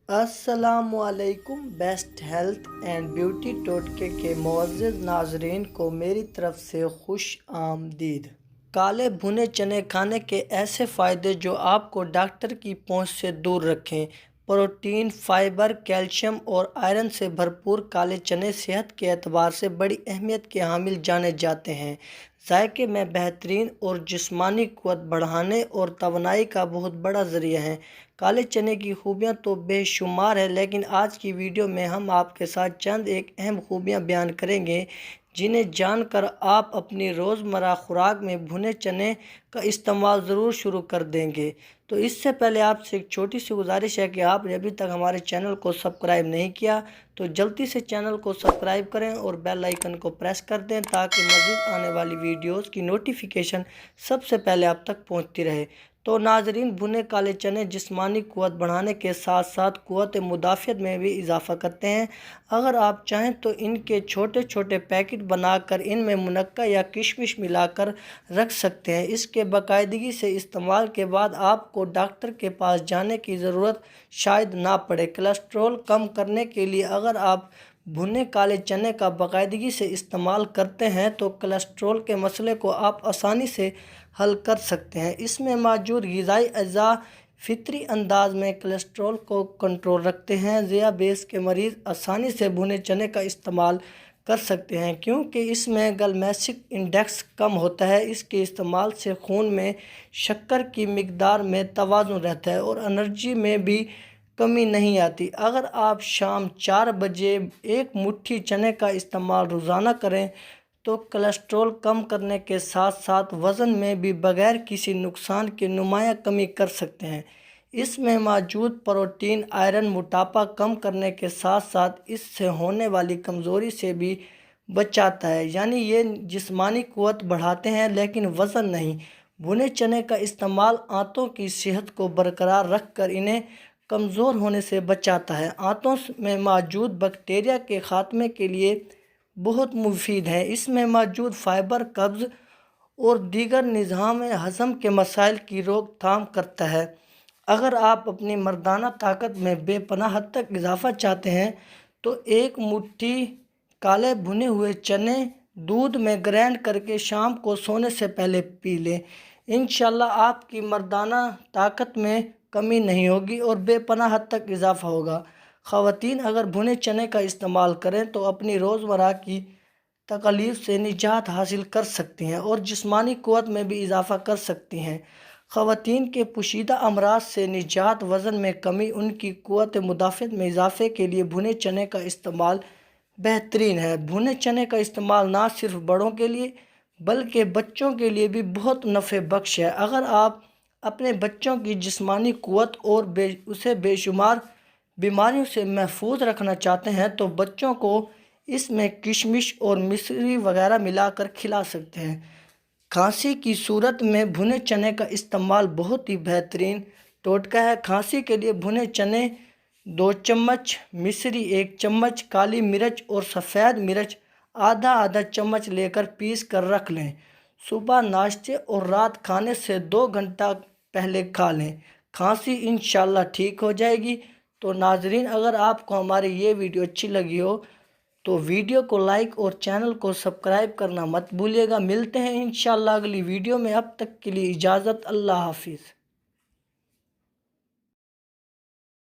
अस्सलामुअलैकुम। Best health and beauty टोटके के मुअज़्ज़ज़ नाज़रीन को मेरी तरफ से खुश आमदीद। काले भुने चने खाने के ऐसे फ़ायदे जो आपको डॉक्टर की पहुंच से दूर रखें। प्रोटीन, फाइबर, कैल्शियम और आयरन से भरपूर काले चने सेहत के एतबार से बड़ी अहमियत के हामिल जाने जाते हैं। जायके में बेहतरीन और जिस्मानी क़ुव्वत बढ़ाने और तवानाई का बहुत बड़ा ज़रिया हैं। काले चने की खूबियाँ तो बेशुमार है, लेकिन आज की वीडियो में हम आपके साथ चंद एक अहम खूबियाँ बयान करेंगे जिन्हें जानकर आप अपनी रोज़मर्रा खुराक में भुने चने का इस्तेमाल ज़रूर शुरू कर देंगे। तो इससे पहले आपसे एक छोटी सी गुजारिश है कि आपने अभी तक हमारे चैनल को सब्सक्राइब नहीं किया तो जल्दी से चैनल को सब्सक्राइब करें और बेल आइकन को प्रेस कर दें ताकि मज़ीद आने वाली वीडियोस की नोटिफिकेशन सबसे पहले आप तक पहुंचती रहे। तो नाजरीन, भुने काले चने जिस्मानी क़ुव्वत बढ़ाने के साथ साथ क़ुव्वत मुदाफ़ियत में भी इजाफ़ा करते हैं। अगर आप चाहें तो इनके छोटे छोटे पैकेट बनाकर इनमें मुनक्का या किशमिश मिलाकर रख सकते हैं। इसके बाकायदगी से इस्तेमाल के बाद आपको डॉक्टर के पास जाने की ज़रूरत शायद ना पड़े। कोलेस्ट्रॉल कम करने के लिए अगर आप भुने काले चने का बाकायदगी से इस्तेमाल करते हैं तो कोलेस्ट्रॉल के मसले को आप आसानी से हल कर सकते हैं। इसमें मौजूद ग़िज़ाई अज़्ज़ा फितरी अंदाज में कोलेस्ट्रॉल को कंट्रोल रखते हैं। ज़ियाबेस के मरीज़ आसानी से भुने चने का इस्तेमाल कर सकते हैं क्योंकि इसमें ग्लाइसेमिक इंडेक्स कम होता है। इसके इस्तेमाल से खून में शक्कर की मिकदार में तवाज़ुन रहता है और एनर्जी में भी कमी नहीं आती। अगर आप शाम 4 बजे एक मुट्ठी चने का इस्तेमाल रोज़ाना करें तो कोलेस्ट्रॉल कम करने के साथ साथ वज़न में भी बग़ैर किसी नुकसान के नुमायाँ कमी कर सकते हैं। इसमें मौजूद प्रोटीन आयरन मोटापा कम करने के साथ साथ इससे होने वाली कमज़ोरी से भी बचाता है, यानी ये जिस्मानी क़ुव्वत बढ़ाते हैं लेकिन वज़न नहीं। भुने चने का इस्तेमाल आंतों की सेहत को बरकरार रख कर इन्हें कमज़ोर होने से बचाता है। आंतों में मौजूद बैक्टीरिया के ख़ात्मे के लिए बहुत मुफीद है। इसमें मौजूद फाइबर कब्ज़ और दीगर निज़ाम हज़म के मसाइल की रोकथाम करता है। अगर आप अपनी मर्दाना ताकत में बेपनाह हद तक इजाफ़ा चाहते हैं तो एक मुट्ठी काले भुने हुए चने दूध में ग्राइंड करके शाम को सोने से पहले पी लें। इंशाल्लाह आपकी मर्दाना ताकत में कमी नहीं होगी और बेपनाह हद तक इजाफ़ा होगा। ख़वातीन अगर भुने चने का इस्तेमाल करें तो अपनी रोज़मर्रा की तकलीफ़ से निजात हासिल कर सकती हैं और जिस्मानी क़ुव्वत में भी इजाफ़ा कर सकती हैं। ख़वातीन के पोशीदा अमराज से निजात, वज़न में कमी, उनकी क़ुव्वत मुदाफ़ियत में इजाफ़े के लिए भुने चने का इस्तेमाल बेहतरीन है। भुने चने का इस्तेमाल ना सिर्फ बड़ों के लिए बल्कि बच्चों के लिए भी बहुत नफ़े बख्श है। अगर आप अपने बच्चों की जिस्मानी क़ुव्वत और उसे बेशुमार बीमारियों से महफूज रखना चाहते हैं तो बच्चों को इसमें किशमिश और मिश्री वगैरह मिलाकर खिला सकते हैं। खांसी की सूरत में भुने चने का इस्तेमाल बहुत ही बेहतरीन टोटका है। खांसी के लिए भुने चने 2 चम्मच, मिश्री 1 चम्मच, काली मिर्च और सफ़ेद मिर्च आधा आधा चम्मच लेकर पीस कर रख लें। सुबह नाश्ते और रात खाने से 2 घंटा पहले खा लें। खांसी इंशाल्लाह ठीक हो जाएगी। तो नाजरीन, अगर आपको हमारी ये वीडियो अच्छी लगी हो तो वीडियो को लाइक और चैनल को सब्सक्राइब करना मत भूलिएगा। मिलते हैं इंशाल्लाह अगली वीडियो में। अब तक के लिए इजाज़त। अल्लाह हाफिज़।